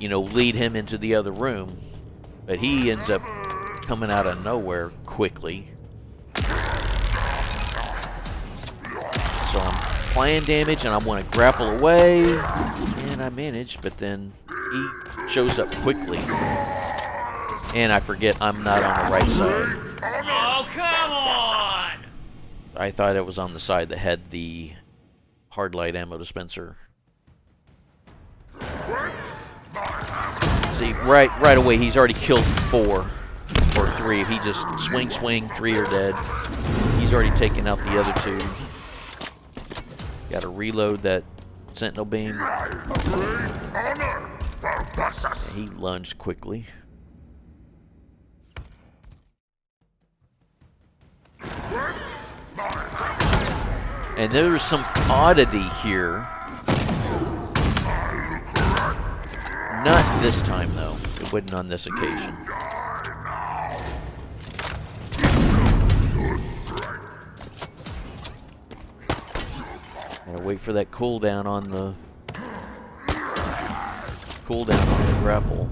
lead him into the other room. But he ends up coming out of nowhere quickly. So I'm applying damage, and I want to grapple away, and I manage, but then he shows up quickly. And I forget I'm not on the right side. Oh, come on! I thought it was on the side that had the hard light ammo dispenser. See, right away he's already killed 4 or 3. If he just swing, 3 are dead. He's already taken out the other 2. Got to reload that sentinel beam. And he lunged quickly. And there's some oddity here. Not this time, though. It wasn't on this occasion. Gotta wait for that cooldown on the grapple.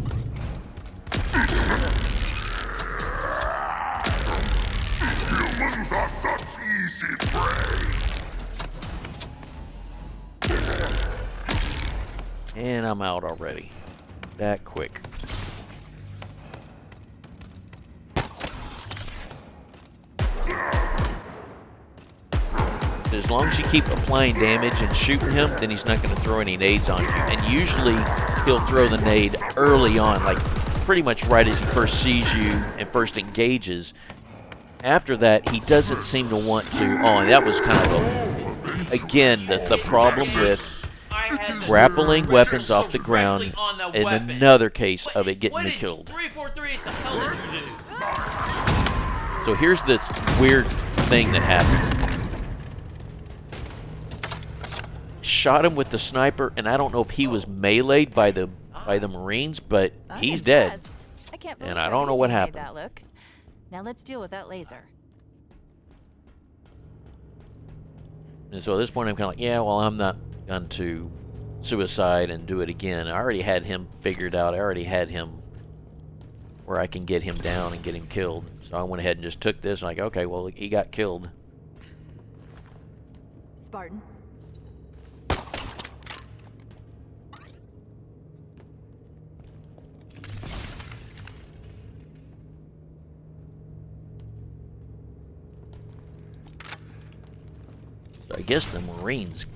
Humans are such easy prey. And I'm out already. That quick. As long as you keep applying damage and shooting him, then he's not going to throw any nades on you. And usually he'll throw the nade early on, like pretty much right as he first sees you and first engages. after that, he doesn't seem to want to. Oh, and that was kind of again the problem with I had the grappling weapons trigger off the directly ground. on the In weapon. another case of it getting What me did killed. 343, what the hell did you do? So here's this weird thing that happened. Shot him with the sniper, and I don't know if he was meleeed by the Marines, but I'm he's dead. impressed. I can't believe And I how don't know easy what you made happened. that look. Now let's deal with that laser. And so at this point, I'm kind of like, yeah, well, I'm not going to suicide and do it again. I already had him figured out. I already had him where I can get him down and get him killed. So I went ahead and just took this. Like, okay, well, he got killed. Spartan. So I guess the Marines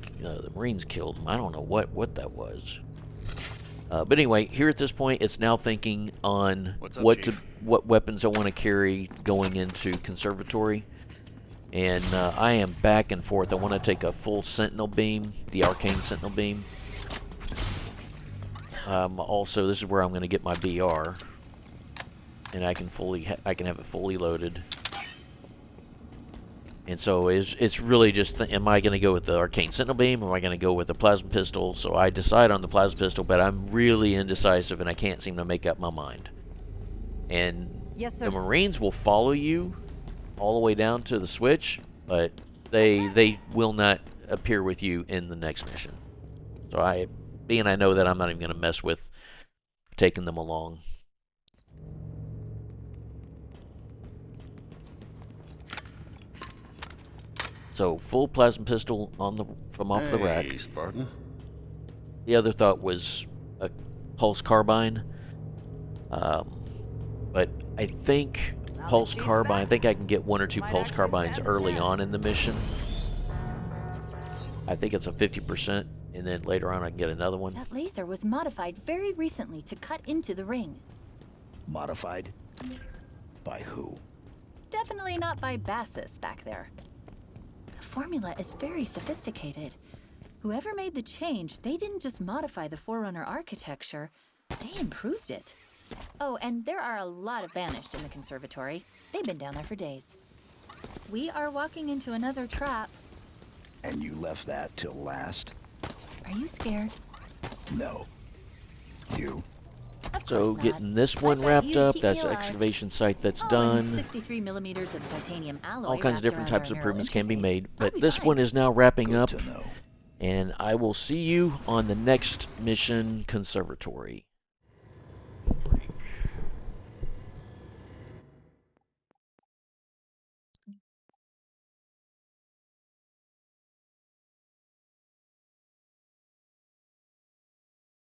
killed him. I don't know what that was. But anyway, here at this point, it's now thinking on What's up, Chief? what weapons I want to carry going into conservatory. And I am back and forth. I want to take a full Sentinel beam, the Arcane Sentinel beam. Also, this is where I'm going to get my BR, and I can have it fully loaded. And so it's really just, am I going to go with the Arcane Sentinel beam, or am I going to go with the plasma pistol? So I decide on the plasma pistol, but I'm really indecisive, and I can't seem to make up my mind. And Yes, sir. the Marines will follow you all the way down to the switch, but they will not appear with you in the next mission. So I know that I'm not even going to mess with taking them along. So full plasma pistol from off the rack. Hey, Spartan. The other thought was a pulse carbine, but I think pulse carbine. I think I can get one or two Might pulse actually carbines stand a early chance. on in the mission. I think it's a 50%, and then later on I can get another one. That laser was modified very recently to cut into the ring. Modified? By who? Definitely not by Bassus back there. The formula is very sophisticated. Whoever made the change, they didn't just modify the Forerunner architecture, they improved it. Oh, and there are a lot of Banished in the conservatory. They've been down there for days. We are walking into another trap. And you left that till last? Are you scared? No. You? Of So course not. getting this I one bet wrapped you'd up, keep me that's the alive. excavation site that's Oh, and done. 63 millimeters of titanium alloy All kinds of wrapped different around types our of neural improvements can be interface. made, I'll but be this fine. one is now wrapping Good up, to know. and I will see you on the next mission, Conservatory.